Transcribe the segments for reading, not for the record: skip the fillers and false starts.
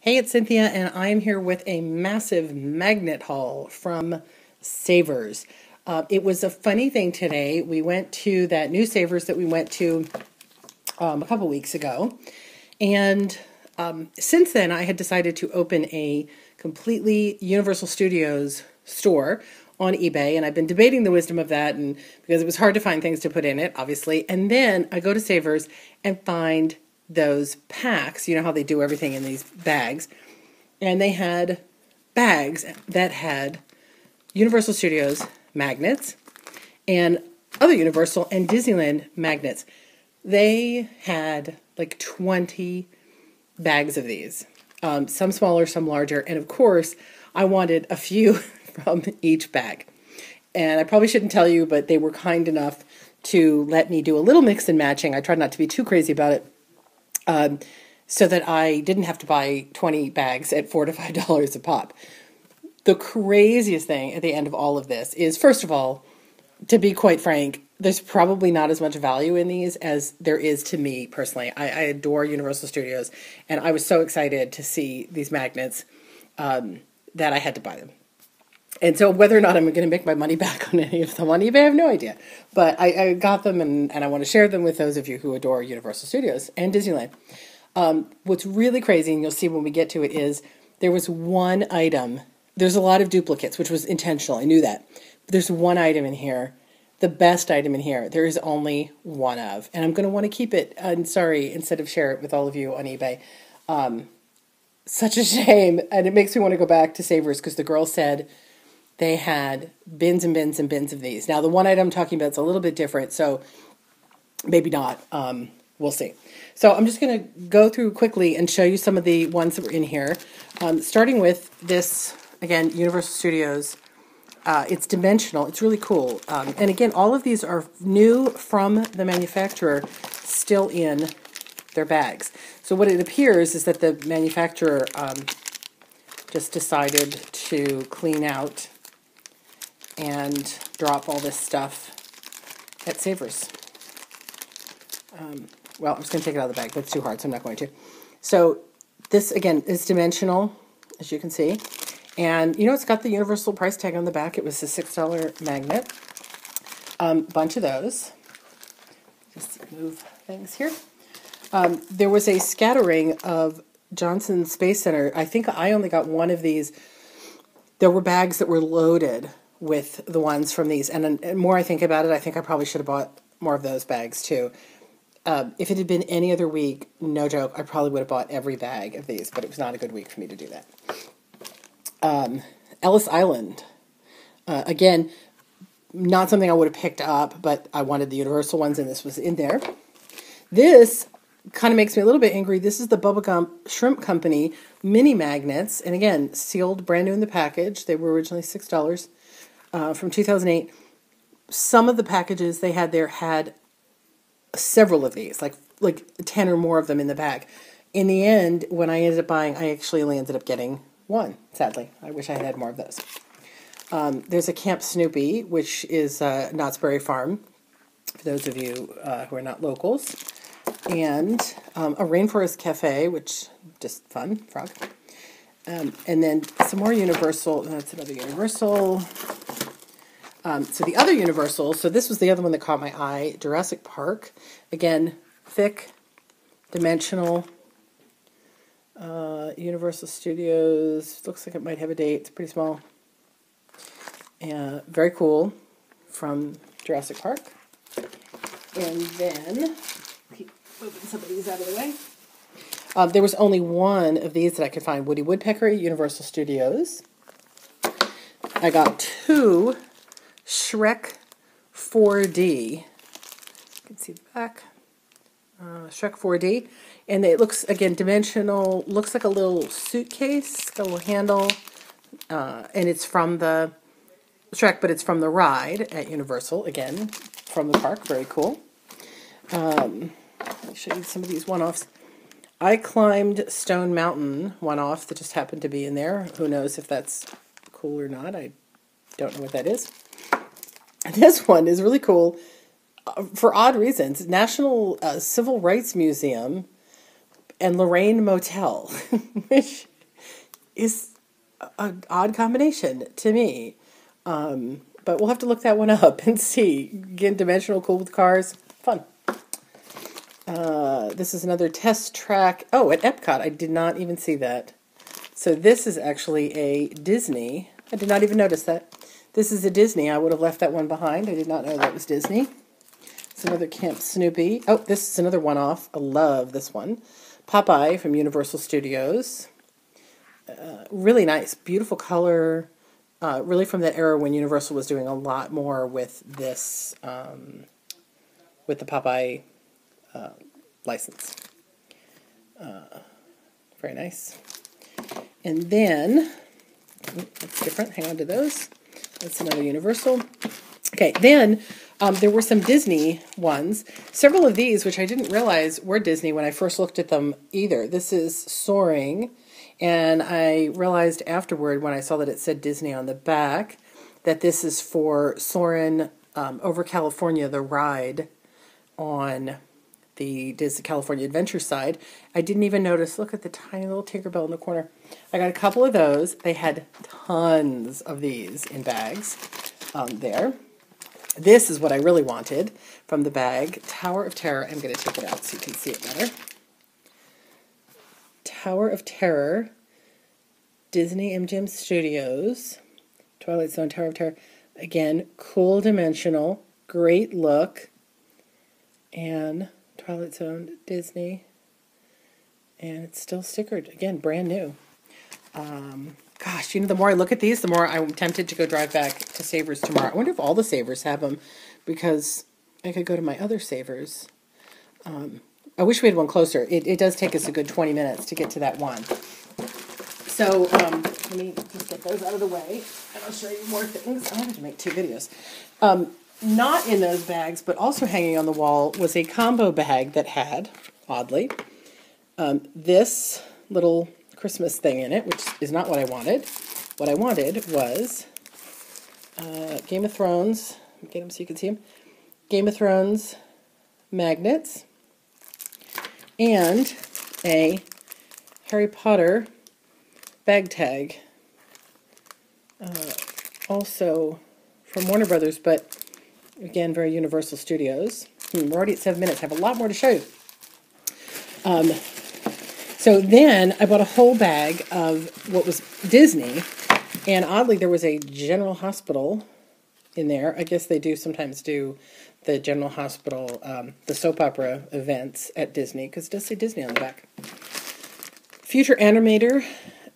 Hey, it's Cynthia, and I am here with a massive magnet haul from Savers. It was a funny thing today. We went to that new Savers that we went to a couple weeks ago, and since then I had decided to open a completely Universal Studios store on eBay, and I've been debating the wisdom of that, and because it was hard to find things to put in it, obviously. And then I go to Savers and find those packs, you know how they do everything in these bags, and they had bags that had Universal Studios magnets and other Universal and Disneyland magnets. They had like 20 bags of these, some smaller, some larger, and of course I wanted a few from each bag. And I probably shouldn't tell you, but they were kind enough to let me do a little mix and matching. I tried not to be too crazy about it, so that I didn't have to buy 20 bags at $4 to $5 a pop. The craziest thing at the end of all of this is, first of all, to be quite frank, there's probably not as much value in these as there is to me personally. I adore Universal Studios, and I was so excited to see these magnets that I had to buy them. And so whether or not I'm going to make my money back on any of them on eBay, I have no idea. But I got them, and I want to share them with those of you who adore Universal Studios and Disneyland. What's really crazy, and you'll see when we get to it, is there was one item. There's a lot of duplicates, which was intentional. I knew that. But there's one item in here, the best item in here, there is only one of. And I'm going to want to keep it, instead of share it with all of you on eBay. Such a shame. And it makes me want to go back to Savers because the girl said they had bins and bins and bins of these. Now, the one item I'm talking about is a little bit different, so maybe not. We'll see. So I'm just going to go through quickly and show you some of the ones that were in here, starting with this, again, Universal Studios. It's dimensional. It's really cool. And again, all of these are new from the manufacturer, still in their bags. So what it appears is that the manufacturer just decided to clean out and drop all this stuff at Savers. Well, I'm just going to take it out of the bag. That's too hard, so I'm not going to. So this, again, is dimensional, as you can see. And, you know, it's got the universal price tag on the back. It was a $6 magnet. Bunch of those. Just move things here. There was a scattering of Johnson Space Center. I think I only got one of these. There were bags that were loaded with the ones from these. And the more I think about it, I think I probably should have bought more of those bags too. If it had been any other week, no joke, I probably would have bought every bag of these, but it was not a good week for me to do that. Ellis Island. Again, not something I would have picked up, but I wanted the Universal ones, and this was in there. This kind of makes me a little bit angry. This is the Bubblegum Shrimp Company mini magnets, and again, sealed, brand new in the package. They were originally $6 from 2008. Some of the packages they had there had several of these, like 10 or more of them in the bag. In the end, when I ended up buying, I actually only ended up getting one, sadly. I wish I had more of those. There's a Camp Snoopy, which is Knott's Berry Farm, for those of you who are not locals. And a Rainforest Cafe, which just fun, frog. And then some more Universal. That's another Universal. So the other Universal, so this was the other one that caught my eye, Jurassic Park. Again, thick, dimensional, Universal Studios. Looks like it might have a date. It's pretty small. Very cool, from Jurassic Park. And then, keep moving some of these out of the way. There was only one of these that I could find, Woody Woodpecker, Universal Studios. I got two Shrek 4D. You can see the back. Shrek 4D. And it looks, again, dimensional. Looks like a little suitcase. Got a little handle. And it's from the Shrek, but it's from the ride at Universal. Again, from the park. Very cool. Let me show you some of these one-offs. I climbed Stone Mountain one-off that just happened to be in there. Who knows if that's cool or not. I don't know what that is. This one is really cool for odd reasons. National Civil Rights Museum and Lorraine Motel, which is an odd combination to me. But we'll have to look that one up and see. Again, dimensional, cool with cars. Fun. This is another test track. Oh, at Epcot. I did not even see that. So this is actually a Disney. I did not even notice that. This is a Disney. I would have left that one behind. I did not know that was Disney. It's another Camp Snoopy. Oh, this is another one-off. I love this one. Popeye from Universal Studios. Really nice. Beautiful color. Really from that era when Universal was doing a lot more with this, with the Popeye license. Very nice. And then, that's different. Hang on to those. That's another Universal. Okay, then there were some Disney ones. Several of these, which I didn't realize were Disney when I first looked at them either. This is Soaring. And I realized afterward when I saw that it said Disney on the back that this is for Soarin' over California, the ride on the Disney California Adventure side. I didn't even notice. Look at the tiny little Tinkerbell in the corner. I got a couple of those. They had tons of these in bags there. This is what I really wanted from the bag. Tower of Terror. I'm going to take it out so you can see it better. Tower of Terror, Disney MGM Studios, Twilight Zone, Tower of Terror. Again, cool dimensional, great look, and Twilight Zone, Disney, and it's still stickered. Again, brand new. Gosh, you know, the more I look at these, the more I'm tempted to go drive back to Savers tomorrow. I wonder if all the Savers have them, because I could go to my other Savers. I wish we had one closer. It does take us a good 20 minutes to get to that one. So let me just get those out of the way, and I'll show you more things. I wanted to make 2 videos. Not in those bags, but also hanging on the wall was a combo bag that had, oddly, this little Christmas thing in it, which is not what I wanted. What I wanted was Game of Thrones. Get them so you can see them. Game of Thrones magnets. And a Harry Potter bag tag, also from Warner Brothers, but again, very Universal Studios. We're already at 7 minutes. I have a lot more to show you. So then I bought a whole bag of what was Disney, and oddly there was a General Hospital in there. I guess they do sometimes do the General Hospital, the soap opera events at Disney, because it does say Disney on the back. Future Animator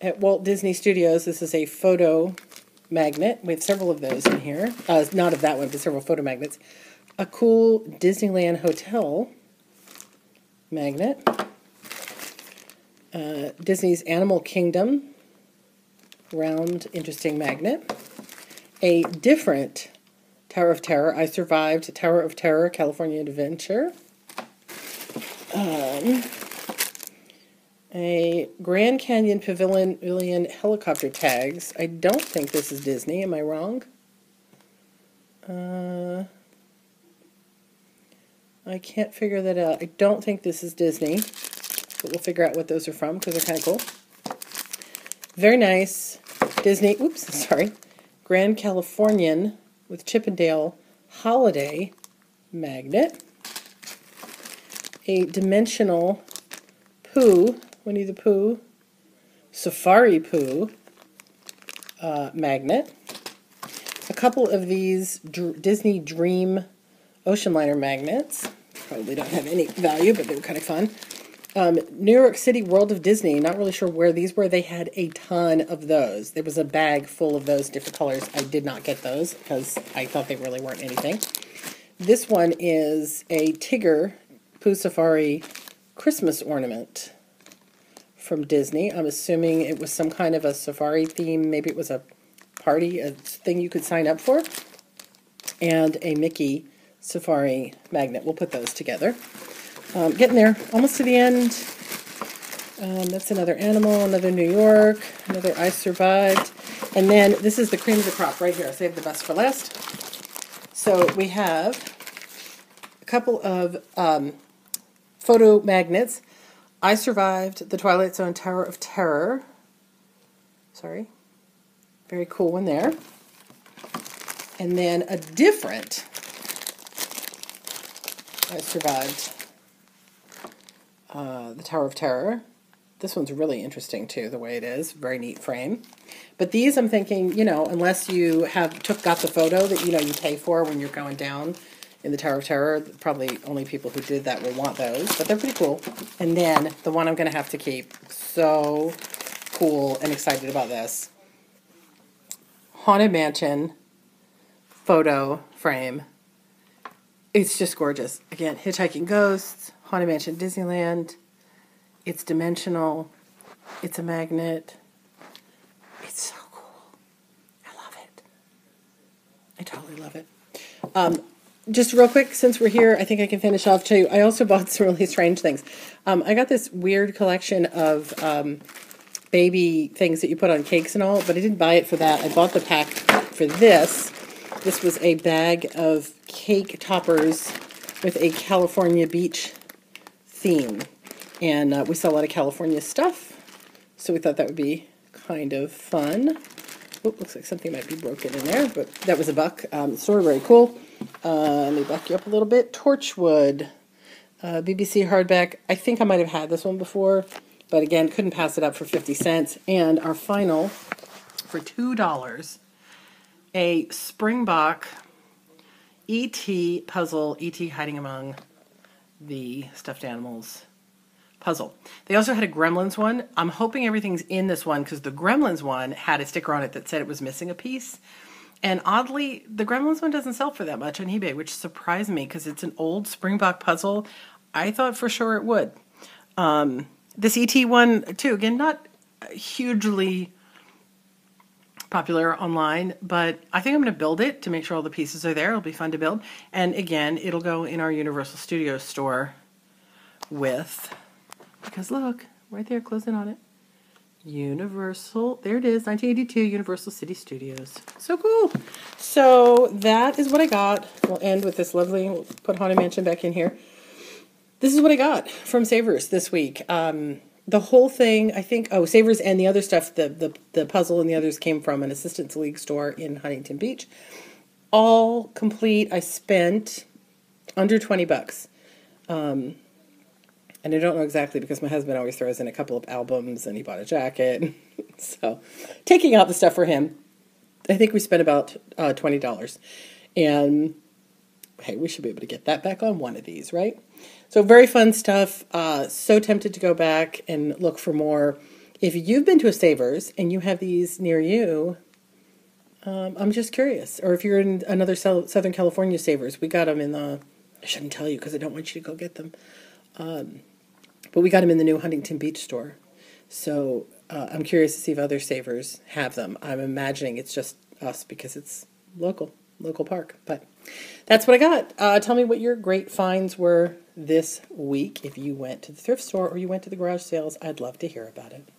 at Walt Disney Studios. This is a photo magnet. We have several of those in here. Not of that one, but several photo magnets. A cool Disneyland Hotel magnet. Disney's Animal Kingdom round, interesting magnet. A different Tower of Terror. I survived Tower of Terror, California Adventure. A Grand Canyon Pavilion helicopter tags. I don't think this is Disney. Am I wrong? I can't figure that out. I don't think this is Disney. But we'll figure out what those are from because they're kind of cool. Very nice. Disney, oops, sorry. Grand Californian with Chippendale holiday magnet. A dimensional Pooh, Winnie the Pooh, Safari Pooh magnet. A couple of these Disney Dream ocean liner magnets. Probably don't have any value, but they were kind of fun. New York City World of Disney. Not really sure where these were. They had a ton of those. There was a bag full of those different colors. I did not get those because I thought they really weren't anything. This one is a Tigger Pooh Safari Christmas ornament from Disney. I'm assuming it was some kind of a safari theme. Maybe it was a party, a thing you could sign up for. And a Mickey Safari magnet. We'll put those together. Getting there, almost to the end. That's another animal, another New York, another I Survived. And then this is the cream of the crop right here. I saved the best for last. So we have a couple of photo magnets. I Survived the Twilight Zone Tower of Terror. Sorry. Very cool one there. And then a different, I survived, the Tower of Terror. This one's really interesting too, the way it is. Very neat frame. But these, I'm thinking, you know, unless you got the photo that, you know, you pay for when you're going down in the Tower of Terror, probably only people who did that will want those, but they're pretty cool. And then the one I'm going to have to keep. So cool and excited about this. Haunted Mansion photo frame. It's just gorgeous. Again, Hitchhiking Ghosts, Haunted Mansion Disneyland. It's dimensional. It's a magnet. It's so cool. I love it. I totally love it. Just real quick, since we're here, I think I can finish off too. I also bought some really strange things. I got this weird collection of baby things that you put on cakes and all, but I didn't buy it for that. I bought the pack for this. This was a bag of cake toppers with a California beach theme. And we saw a lot of California stuff, so we thought that would be kind of fun. Oh, looks like something might be broken in there, but that was $1. Sort of very cool. Let me back you up a little bit. Torchwood, BBC hardback. I think I might have had this one before, but again, couldn't pass it up for 50 cents. And our final, for $2, a Springbok ET puzzle, ET hiding among the stuffed animals puzzle. They also had a Gremlins one. I'm hoping everything's in this one because the Gremlins one had a sticker on it that said it was missing a piece. And oddly, the Gremlins one doesn't sell for that much on eBay, which surprised me because it's an old Springbok puzzle. I thought for sure it would. This ET one, too, again, not hugely popular online, but I think I'm going to build it to make sure all the pieces are there. It'll be fun to build. And again, it'll go in our Universal Studios store with, because look, right there, closing on it. Universal, there it is, 1982 Universal City Studios. So cool. So that is what I got. We'll end with this lovely, we'll put Haunted Mansion back in here. This is what I got from Savers this week. The whole thing, I think, Savers and the other stuff, the puzzle and the others came from an Assistance League store in Huntington Beach. All complete. I spent under $20. And I don't know exactly because my husband always throws in a couple of albums and he bought a jacket. So taking out the stuff for him, I think we spent about $20. And hey, we should be able to get that back on one of these, right? So very fun stuff. So tempted to go back and look for more. If you've been to a Savers and you have these near you, I'm just curious. Or if you're in another Southern California Savers, we got them in the, I shouldn't tell you because I don't want you to go get them. But we got them in the new Huntington Beach store. So I'm curious to see if other Savers have them. I'm imagining it's just us because it's local park. But that's what I got. Tell me what your great finds were this week. If you went to the thrift store or you went to the garage sales, I'd love to hear about it.